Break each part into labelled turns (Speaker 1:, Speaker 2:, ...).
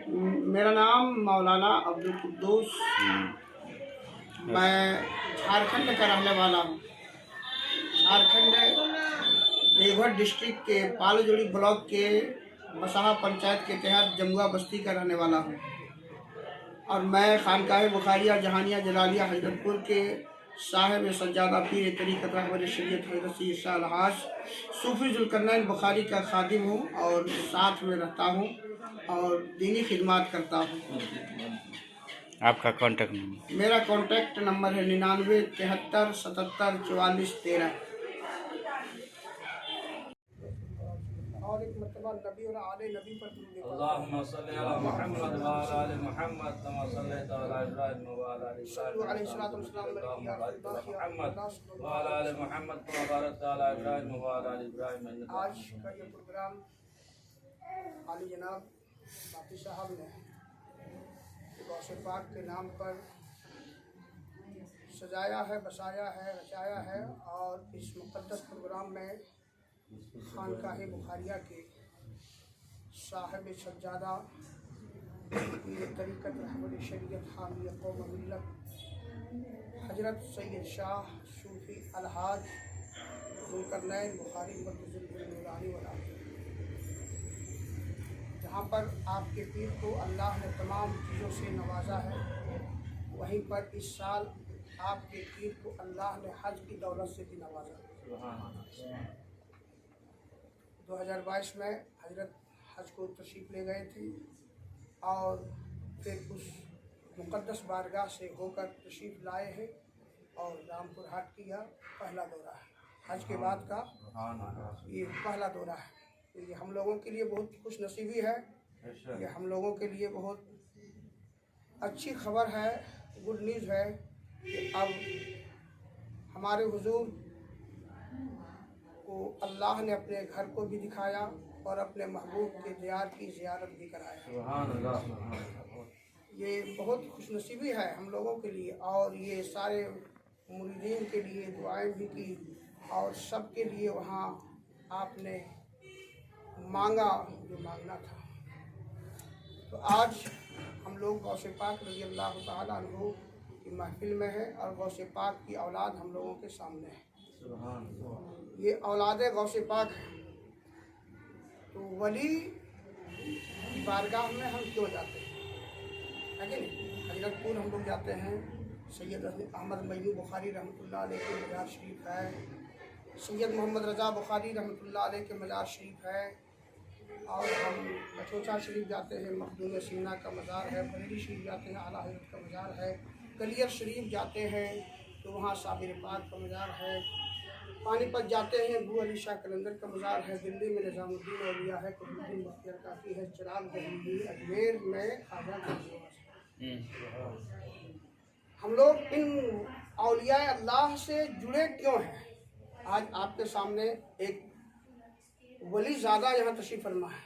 Speaker 1: मेरा नाम मौलाना अब्दुल कुद्दूस, मैं झारखंड का रहने वाला हूँ। झारखंड देवघर डिस्ट्रिक्ट के पालजोड़ी ब्लॉक के बसाहा पंचायत के तहत जमुआ बस्ती का रहने वाला हूँ और मैं खानकाह बुखारिया जहानिया जलालिया हजरतपुर के साहिब सज्जादा पीर तरीक़त रहबर शरीयत हज़रत सैयद शाह अलहाज सूफी ज़ुल्करनैन बुखारी का खादिम हूँ और साथ में रहता हूँ और दीनी खिदमत करता हूँ।
Speaker 2: आपका कांटेक्ट नंबर?
Speaker 1: मेरा कांटेक्ट नंबर है 99 73 77 44 13। और एक मरतबा नबी और आले नबी पर
Speaker 3: अल्लाहुम्मा सल्ली अला मुहम्मद व अला आलि मुहम्मद कमा सल्लैता अला इब्राहीम व अला आलि इब्राहीम व अला आलि मुहम्मद कमा बारकता अला इब्राहीम व अला आलि इब्राहीम।
Speaker 1: आज का ये प्रोग्राम आली जनाब बाती साहब ने गौसे पाक के नाम पर सजाया है, बसाया है, रचाया है और इस मुक़द्दस प्रोग्राम में खानकाह बुखारिया के साहिब सज्जादा तरीक़त रहबर शरीयत हामी कौम मिल्लत हज़रत सैयद शाह सूफी अलहाज ज़ुल्करनैन बुखारी मक़दूस वाला, जहाँ पर आपके पीर को अल्लाह ने तमाम चीज़ों से नवाजा है, वहीं पर इस साल आपके पीर को अल्लाह ने हज की दौलत से भी नवाजा। 2022 में हजरत हज को तशरीफ़ ले गए थे और फिर उस मुक़द्दस बारगाह से होकर तशरीफ़ लाए हैं और रामपुर हाट किया पहला दौरा है। हज के बाद का ये पहला दौरा है। तो ये हम लोगों के लिए बहुत खुश नसीबी है, ये हम लोगों के लिए बहुत अच्छी खबर है, गुड न्यूज़ है कि अब हमारे हुजूर को अल्लाह ने अपने घर को भी दिखाया और अपने महबूब के दियार की ज़ियारत भी कराया। ये बहुत खुशनसीबी है हम लोगों के लिए और ये सारे मुरीदीन के लिए दुआएं भी की और सब के लिए वहाँ आपने मांगा जो मांगना था। तो आज हम लोग गौसे पाक रज़ी अल्लाह तआला अन्हु की महफिल में है और गौसे पाक की औलाद हम लोगों के सामने है। ये औलाद गौसे पाक है, तो वली की बारगाह में हम क्यों जाते हैं, है कि नहीं? हजरतपुर हम लोग जाते हैं, सैयद अहमद मईनू बुखारी रहमतुल्लाह अलैह के मज़ार शरीफ है, सैयद मोहम्मद रज़ा बुखारी रहमतुल्लाह अलैह के मज़ार शरीफ है और हम बचोचा शरीफ जाते हैं, मखदूम सीना का मज़ार है, बरेली शरीफ जाते हैं, आला हज़रत का मज़ार है, कलियर शरीफ जाते हैं तो वहाँ साबिर पाक का मज़ार है, पानीपत जाते हैं अबू अली शाह कलंदर का मज़ार है, दिल्ली में निज़ामुद्दीन औलिया है, कबीरुद्दीन बख्तियार काफ़ी है, चिराग दहलीवी, अजमेर में ख्वाजा का है। हम लोग इन औलिया अल्लाह से जुड़े क्यों हैं? आज आपके सामने एक वली ज़्यादा यहाँ तशरीफ़ फरमा है,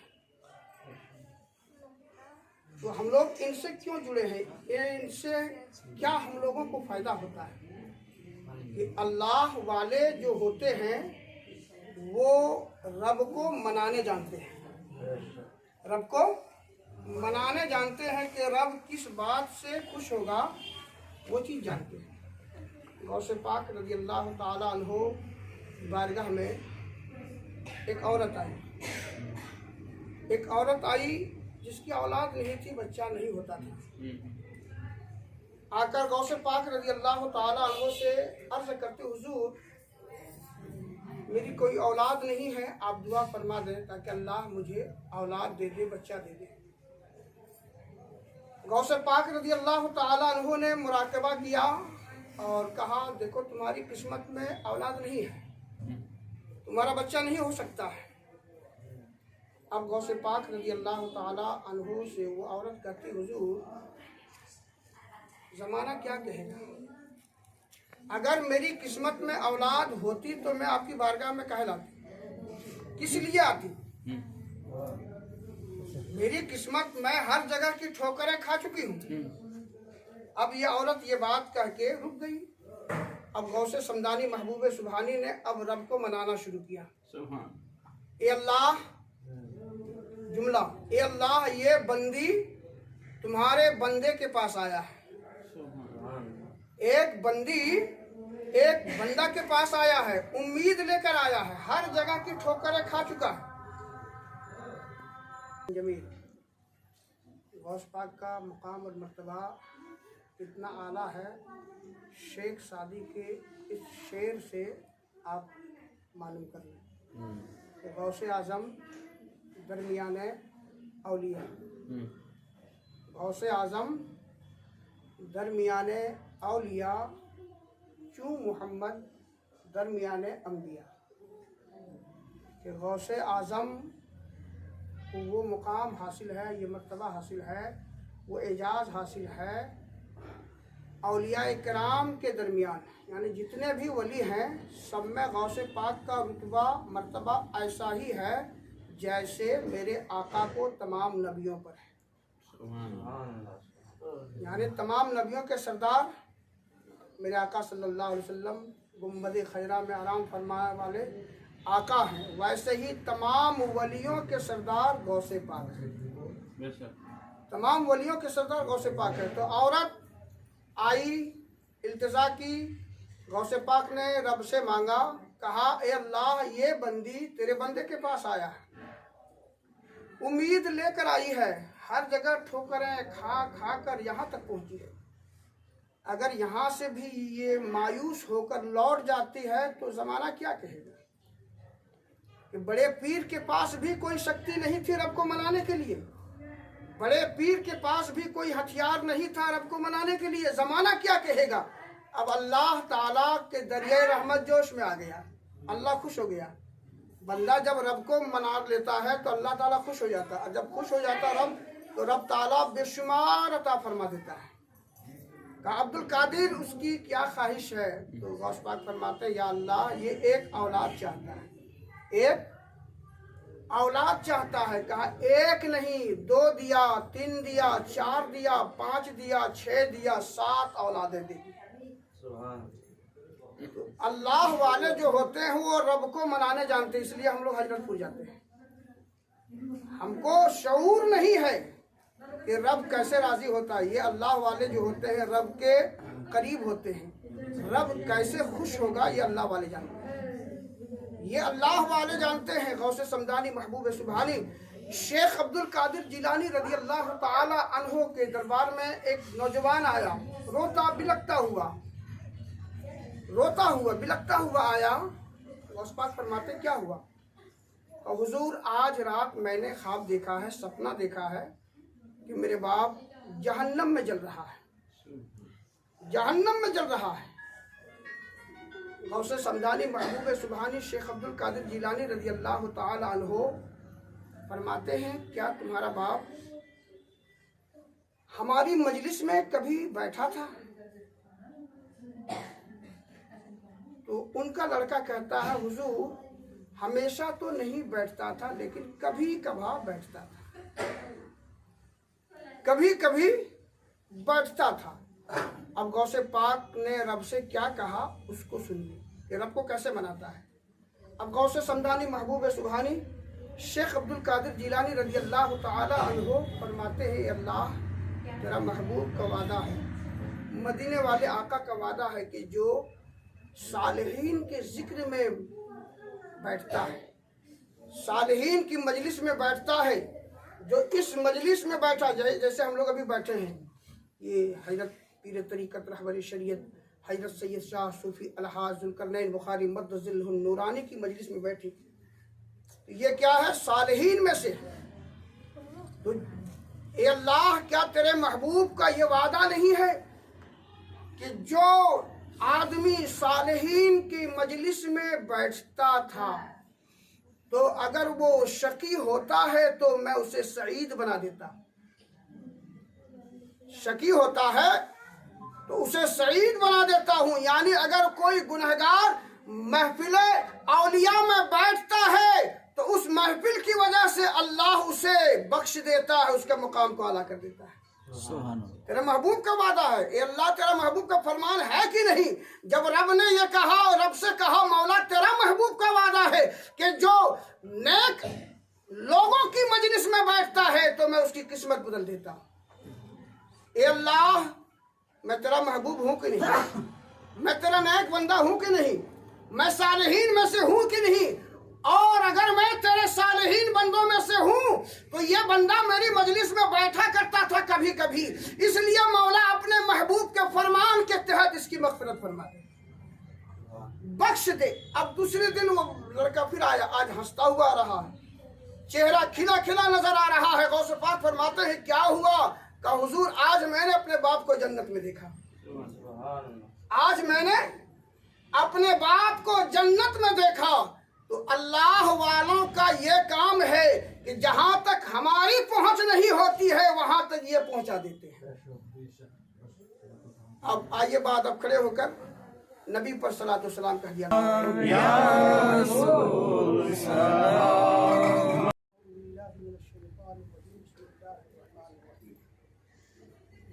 Speaker 1: तो हम लोग इनसे क्यों जुड़े हैं, इनसे क्या हम लोगों को फ़ायदा होता है? कि अल्लाह वाले जो होते हैं वो रब को मनाने जानते हैं, रब को मनाने जानते हैं कि रब किस बात से खुश होगा वो चीज़ जानते हैं। गौसे पाक रज़ी अल्लाह तआला अन्हु बारगाह में एक औरत आई जिसकी औलाद नहीं थी, बच्चा नहीं होता था। आकर गौसे पाक रज़ी अल्लाह तआला अन्हु से अर्ज़ करते, हुजूर मेरी कोई औलाद नहीं है, आप दुआ फरमा दें ताकि अल्लाह मुझे औलाद दे दे, बच्चा दे दे। गौसे पाक रज़ी अल्लाह तआला अन्हु ने मुराकबा किया और कहा, देखो तुम्हारी किस्मत में औलाद नहीं है, तुम्हारा बच्चा नहीं हो सकता है। अब गौसे पाक रज़ी अल्लाह तआला अन्हु से वो औरत कहती, हुजूर ज़माना क्या कहेगा, अगर मेरी किस्मत में औलाद होती तो मैं आपकी बारगाह में काहे लाती, किस लिए आती? मेरी किस्मत मैं हर जगह की ठोकरें खा चुकी हूँ। अब ये औरत ये बात कह के रुक गई। अब गौसे समदानी महबूब सुबहानी ने अब रब को मनाना शुरू किया। ए अल्लाह जुमला, ए अल्लाह ये बंदी तुम्हारे बंदे के पास आया है। एक बंदा के पास आया है, उम्मीद लेकर आया है, हर जगह की ठोकरें खा चुका है। जमील गौस पाक का मुकाम और मर्तबा इतना आला है, शेख सादी के इस शेर से आप मालूम कर लें कि गौसे आज़म दरमियाने औलिया, गौसे आज़म दरमियाने औलिया, चूँ मोहम्मद दरमियाने अम्बिया, कि गौसे आज़म को वो मुकाम हासिल है, ये मर्तबा हासिल है, वो एजाज़ हासिल है औलिया इकराम के दरमियान, यानी जितने भी वली हैं सब में गौसे पाक का रुतबा मर्तबा ऐसा ही है जैसे मेरे आका को तमाम नबियों पर है। यानी तमाम नबियों के सरदार मेरे आका सल्लल्लाहु अलैहि वसल्लम गुम्बद खैरा में आराम फरमाने वाले आका हैं, वैसे ही तमाम वलियों के सरदार गौसे पाक हैं। तमाम वलियों के सरदार गौसे पाक है। तो औरत आई, इल्तिजा की, गौसे पाक ने रब से मांगा, कहा ए अल्लाह ये बंदी तेरे बंदे के पास आया है, उम्मीद लेकर आई है, हर जगह ठोकरें खा खा कर यहाँ तक पहुँची है, अगर यहाँ से भी ये मायूस होकर लौट जाती है तो ज़माना क्या कहेगा कि बड़े पीर के पास भी कोई शक्ति नहीं थी रब को मनाने के लिए, बड़े पीर के पास भी कोई हथियार नहीं था रब को मनाने के लिए, ज़माना क्या कहेगा। अब अल्लाह ताला के दरिया रहमत जोश में आ गया, अल्लाह खुश हो गया। बंदा जब रब को मना लेता है तो अल्लाह ताला खुश हो जाता है, जब खुश हो जाता रब तो रब ताला बेशुमार अता फरमा देता है। कहा अब्दुल कादिर उसकी क्या ख्वाहिश है, तो गौस पाक फरमाते हैं या अल्लाह ये एक औलाद चाहता है, एक औलाद चाहता है। कहा एक नहीं, 2 दिया, 3 दिया, 4 दिया, 5 दिया, 6 दिया, 7 औलादें दी। तो अल्लाह वाले जो होते हैं वो रब को मनाने जानते हैं, इसलिए हम लोग हजरतपुर जाते हैं। हमको शऊर नहीं है कि रब कैसे राजी होता है, ये अल्लाह वाले जो होते हैं रब के करीब होते हैं, रब कैसे खुश होगा ये अल्लाह वाले जानते हैं, ये अल्लाह वाले जानते हैं। गौसे समदानी महबूब सुबहानी शेख अब्दुल कादिर जिलानी रज़ी अल्लाह ताला अन्हो के दरबार में एक नौजवान आया, रोता बिलखता हुआ आया। गौस पाक फरमाते क्या हुआ, और हुजूर आज रात मैंने ख्वाब देखा है, सपना देखा है कि मेरे बाप जहन्नम में जल रहा है, जहन्नम में जल रहा है। गौसे समदानी महबूब सुबहानी शेख अब्दुल कादिर जिलानी रज़ी अल्लाह ताला अन्हो फरमाते हैं क्या तुम्हारा बाप हमारी मजलिस में कभी बैठा था? तो उनका लड़का कहता है हुजूर हमेशा तो नहीं बैठता था, लेकिन कभी कभार बैठता था, कभी कभी बैठता था। अब गौसे पाक ने रब से क्या कहा उसको सुनिए, ये रब को कैसे मनाता है। अब गौसे समदानी महबूब सुबहानी शेख अब्दुल कादिर जिलानी रज़ी अल्लाह ताला अन्हो फरमाते हैं अल्लाह तेरा महबूब का वादा है, मदीने वाले आका का वादा है कि जो सालिहीन के जिक्र में बैठता है, सालिहीन की मजलिस में बैठता है, जो इस मजलिस में बैठा जाए, जैसे हम लोग अभी बैठे हैं, ये हजरत पीर तरीक़त रहबर शरीयत हजरत सैयद शाह सूफी अलहाज ज़ुल्करनैन बुखारी मद्दज़िल्लहु नूरानी की मजलिस में बैठी, ये क्या है सालिहीन में से। तो ए अल्लाह क्या तेरे महबूब का ये वादा नहीं है कि जो आदमी सालिहीन की मजलिस में बैठता था तो अगर वो शकी होता है तो मैं उसे सईद बना देता, शकी होता है तो उसे सईद बना देता हूँ। यानी अगर कोई गुनहगार महफिले औलिया में बैठता है तो उस महफिल की वजह से अल्लाह उसे बख्श देता है, उसके मुकाम को आला कर देता है। तेरे महबूब का वादा है, ये अल्लाह तेरा महबूब का फरमान है कि नहीं। जब रब ने ये कहा और रब से कहा मौला तेरा महबूब का वादा है कि जो नेक लोगों की मजलिस में बैठता है तो मैं उसकी किस्मत बदल देता हूँ। ए अल्लाह, मैं तेरा महबूब हूँ कि नहीं, मैं तेरा नेक बंदा हूँ कि नहीं, मैं सालिहीन में से हूँ कि नहीं, और अगर मैं तेरे सालिहीन बंदों में से हूँ तो ये बंदा मेरी मजलिस में बैठा करता था कभी कभी, इसलिए मौला अपने महबूब के फरमान के तहत इसकी मग़फ़िरत फरमा दे, बख्श दे। अब दूसरे दिन वो लड़का फिर आया, आज हंसता हुआ आ रहा है, चेहरा खिला खिला नजर आ रहा है। गौस पाक फरमाते हैं क्या हुआ? कहा हुजूर, आज मैंने अपने बाप को जन्नत में देखा, आज मैंने अपने बाप को जन्नत में देखा। तो अल्लाह वालों का ये काम है कि जहां तक हमारी पहुंच नहीं होती है वहां तक ये पहुंचा देते हैं। अब आइए बात, अब खड़े होकर नबी पर सलातो सलाम कह दिया।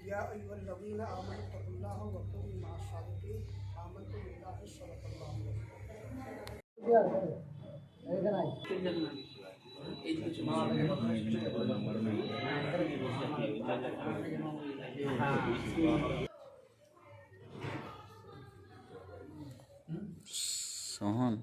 Speaker 1: या अय्युहल्लज़ीना आमनु तक़ुल्लाह व कुनू मअस-सादिक़ीन आमनतु बिल्लाहि सल्लल्लाहु अलैहि
Speaker 2: सोहन